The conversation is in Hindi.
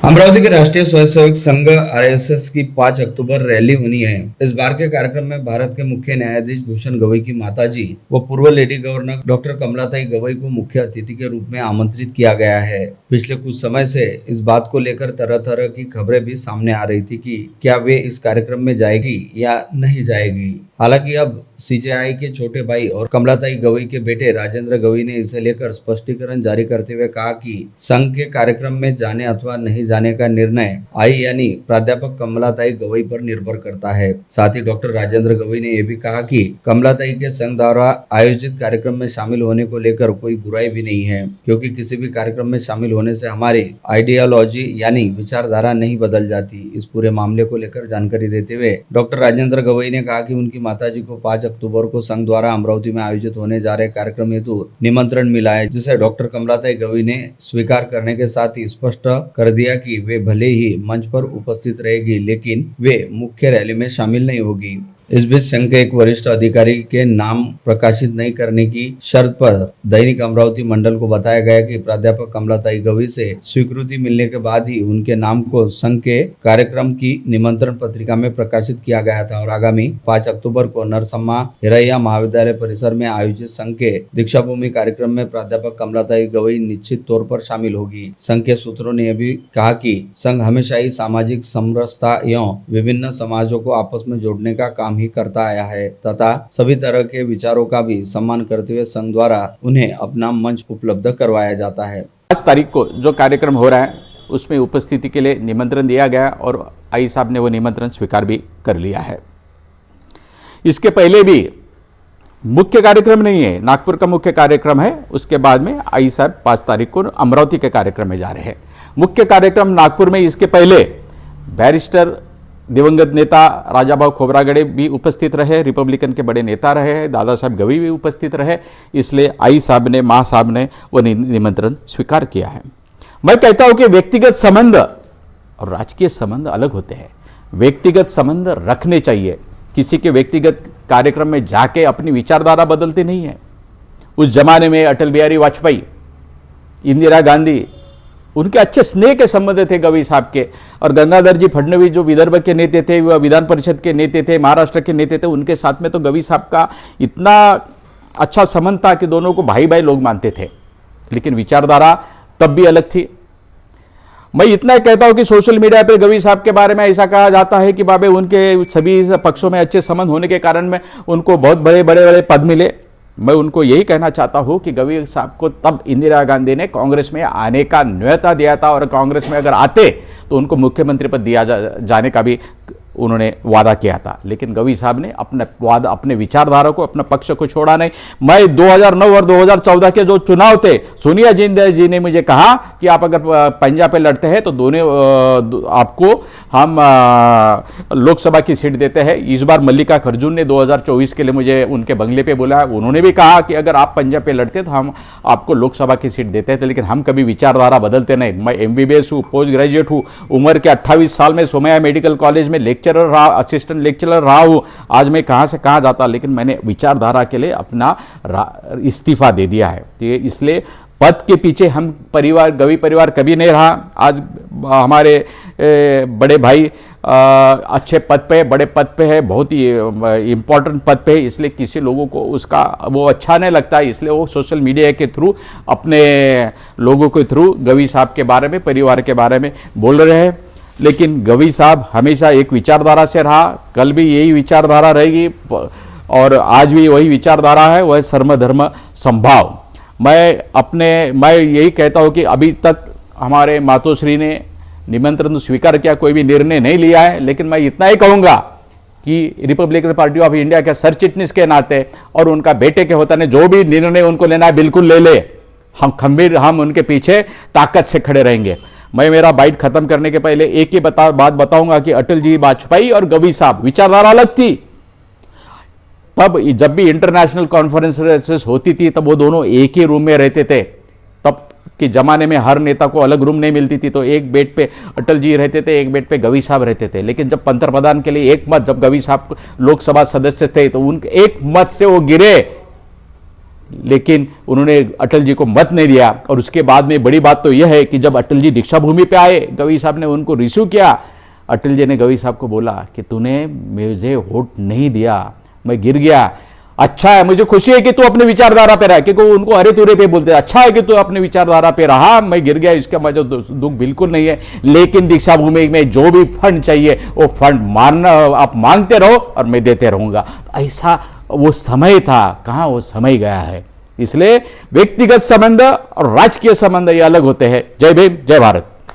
अमरावती के राष्ट्रीय स्वयंसेवक संघ आरएसएस की 5 अक्टूबर रैली होनी है। इस बार के कार्यक्रम में भारत के मुख्य न्यायाधीश भूषण गवई की माताजी व पूर्व लेडी गवर्नर डॉक्टर कमलाताई गवई को मुख्य अतिथि के रूप में आमंत्रित किया गया है। पिछले कुछ समय से इस बात को लेकर तरह तरह की खबरें भी सामने आ रही थी कि क्या वे इस कार्यक्रम में जाएगी या नहीं जाएगी। हालांकि अब सीजेआई के छोटे भाई और कमलाताई गवई के बेटे राजेंद्र गवई ने इसे लेकर स्पष्टीकरण जारी करते हुए कहा कि संघ के कार्यक्रम में जाने अथवा नहीं जाने का निर्णय आई यानी प्राध्यापक कमलाताई गवई पर निर्भर करता है। साथ ही डॉक्टर राजेंद्र गवई ने यह भी कहा कि कमलाताई के संघ द्वारा आयोजित कार्यक्रम में शामिल होने को लेकर कोई बुराई भी नहीं है, क्योंकि किसी भी कार्यक्रम में शामिल होने से हमारी आइडियोलॉजी यानी विचारधारा नहीं बदल जाती। इस पूरे मामले को लेकर जानकारी देते हुए डॉक्टर राजेंद्र गवई ने कहा कि उनकी माताजी को 5 अक्टूबर को संघ द्वारा अमरावती में आयोजित होने जा रहे कार्यक्रम हेतु निमंत्रण मिला है, जिसे डॉक्टर कमलाताई गवई ने स्वीकार करने के साथ ही स्पष्ट कर दिया कि वे भले ही मंच पर उपस्थित रहेगी लेकिन वे मुख्य रैली में शामिल नहीं होगी। इस बीच संघ के एक वरिष्ठ अधिकारी के नाम प्रकाशित नहीं करने की शर्त पर दैनिक अमरावती मंडल को बताया गया कि प्राध्यापक कमलाताई गवई से स्वीकृति मिलने के बाद ही उनके नाम को संघ के कार्यक्रम की निमंत्रण पत्रिका में प्रकाशित किया गया था और आगामी 5 अक्टूबर को नरसम्मा हिरैया महाविद्यालय परिसर में आयोजित संघ के दीक्षा भूमि कार्यक्रम में प्राध्यापक कमलाताई गवई निश्चित तौर पर शामिल होगी। संघ के सूत्रों ने यह भी कहा कि संघ हमेशा ही सामाजिक समरसता एवं विभिन्न समाजों को आपस में जोड़ने का काम ही करता आया है तथा सभी तरह के विचारों का भी सम्मान करते हुए संघ द्वारा उन्हें अपना मंच उपलब्ध करवाया जाता है। 5 तारीख को जो कार्यक्रम हो रहा है उसमें उपस्थिति के लिए निमंत्रण दिया गया और आई साहब ने वो निमंत्रण स्वीकार भी कर लिया है। इसके पहले भी मुख्य कार्यक्रम नहीं है, नागपुर का मुख्य कार्यक्रम है, उसके बाद में आई साहब 5 तारीख को अमरावती के कार्यक्रम में जा रहे हैं। मुख्य कार्यक्रम नागपुर में इसके पहले बैरिस्टर दिवंगत नेता राजाभाऊ खोब्रागडे भी उपस्थित रहे, रिपब्लिकन के बड़े नेता रहे, दादा साहब गवई भी उपस्थित रहे, इसलिए आई साहब ने माँ साहब ने वो निमंत्रण स्वीकार किया है। मैं कहता हूं कि व्यक्तिगत संबंध और राजकीय संबंध अलग होते हैं। व्यक्तिगत संबंध रखने चाहिए, किसी के व्यक्तिगत कार्यक्रम में जाके अपनी विचारधारा बदलते नहीं है। उस जमाने में अटल बिहारी वाजपेयी, इंदिरा गांधी, उनके अच्छे स्नेह के संबंध थे गवई साहब के, और गंगाधर जी फडणवीस जो विदर्भ के नेते थे, वह विधान परिषद के नेते थे, महाराष्ट्र के नेते थे, उनके साथ में तो गवई साहब का इतना अच्छा संबंध था कि दोनों को भाई भाई लोग मानते थे, लेकिन विचारधारा तब भी अलग थी। मैं इतना कहता हूं कि सोशल मीडिया पे गवई साहब के बारे में ऐसा कहा जाता है कि बाबे उनके सभी पक्षों में अच्छे संबंध होने के कारण में उनको बहुत बड़े बड़े बड़े पद मिले। मैं उनको यही कहना चाहता हूं कि गवई साहब को तब इंदिरा गांधी ने कांग्रेस में आने का न्योता दिया था और कांग्रेस में अगर आते तो उनको मुख्यमंत्री पद दिया जाने का भी उन्होंने वादा किया था, लेकिन गवई साहब ने अपने विचारधारा को, अपने पक्ष को छोड़ा नहीं। मैं 2009 और 2014 के जो चुनाव थे, सोनिया जी ने मुझे कहा कि आप अगर पंजाब पे लड़ते हैं तो दोनों आपको हम लोकसभा की सीट देते हैं। इस बार मल्लिका खरजून ने 2024 के लिए मुझे उनके बंगले पे बोला, उन्होंने भी कहा कि अगर आप पंजाब पे लड़ते तो हम आपको लोकसभा की सीट देते हैं, लेकिन हम कभी विचारधारा बदलते नहीं। मैं MBBS हूँ, पोस्ट ग्रेजुएट हूँ, उम्र के 28 साल में सोमैया मेडिकल कॉलेज में लेक्चरर रहा, असिस्टेंट लेक्चरर रहा हूं। आज मैं कहां से कहां जाता, लेकिन मैंने विचारधारा के लिए अपना इस्तीफा दे दिया है। तो इसलिए पद के पीछे हम परिवार, गवई परिवार कभी नहीं रहा। आज हमारे बड़े भाई अच्छे पद पे, बड़े पद पे है, बहुत ही इंपॉर्टेंट पद पे है, इसलिए किसी लोगों को उसका वो अच्छा नहीं लगता, इसलिए वो सोशल मीडिया के थ्रू अपने लोगों के थ्रू गवई साहब के बारे में, परिवार के बारे में बोल रहे हैं। लेकिन गवई साहब हमेशा एक विचारधारा से रहा, कल भी यही विचारधारा रहेगी और आज भी वही विचारधारा है, वह सर्व धर्म समभाव। मैं यही कहता हूं कि अभी तक हमारे मातोश्री ने निमंत्रण स्वीकार किया, कोई भी निर्णय नहीं लिया है, लेकिन मैं इतना ही कहूंगा कि रिपब्लिकन पार्टी ऑफ इंडिया के सर चिटनीस के नाते और उनका बेटे के होता ने जो भी निर्णय उनको लेना है बिल्कुल ले ले, हम उनके पीछे ताकत से खड़े रहेंगे। मैं मेरा बाइट खत्म करने के पहले एक ही बात बताऊंगा कि अटल जी वाजपेयी और गवई साहब विचारधारा अलग थी। तब जब भी इंटरनेशनल कॉन्फ्रेंसेस होती थी तब वो दोनों एक ही रूम में रहते थे। तब के जमाने में हर नेता को अलग रूम नहीं मिलती थी, तो एक बेड पे अटल जी रहते थे, एक बेड पे गवई साहब रहते थे। लेकिन जब पंतप्रधान के लिए एक मत, जब गवई साहब लोकसभा सदस्य थे तो उनके एक मत से वो गिरे, लेकिन उन्होंने अटल जी को मत नहीं दिया। और उसके बाद में बड़ी बात तो यह है कि जब अटल जी दीक्षा भूमि पे आए, गवई साहब ने उनको रिसीव किया। अटल जी ने गवई साहब को बोला कि तूने मुझे वोट नहीं दिया, मैं गिर गया। अच्छा है, मुझे खुशी है कि तू अपने विचारधारा पे रहा, क्योंकि उनको अरे तुरे पे बोलते। अच्छा है कि तू अपने विचारधारा पे रहा, मैं गिर गया, इसका मुझे दुख बिल्कुल नहीं है। लेकिन दीक्षा भूमि में जो भी फंड चाहिए वो फंड मारना, आप मांगते रहो और मैं देते रहूंगा। ऐसा वो समय था, कहां वो समय गया है। इसलिए व्यक्तिगत संबंध और राजकीय संबंध ये अलग होते हैं। जय भीम, जय भारत।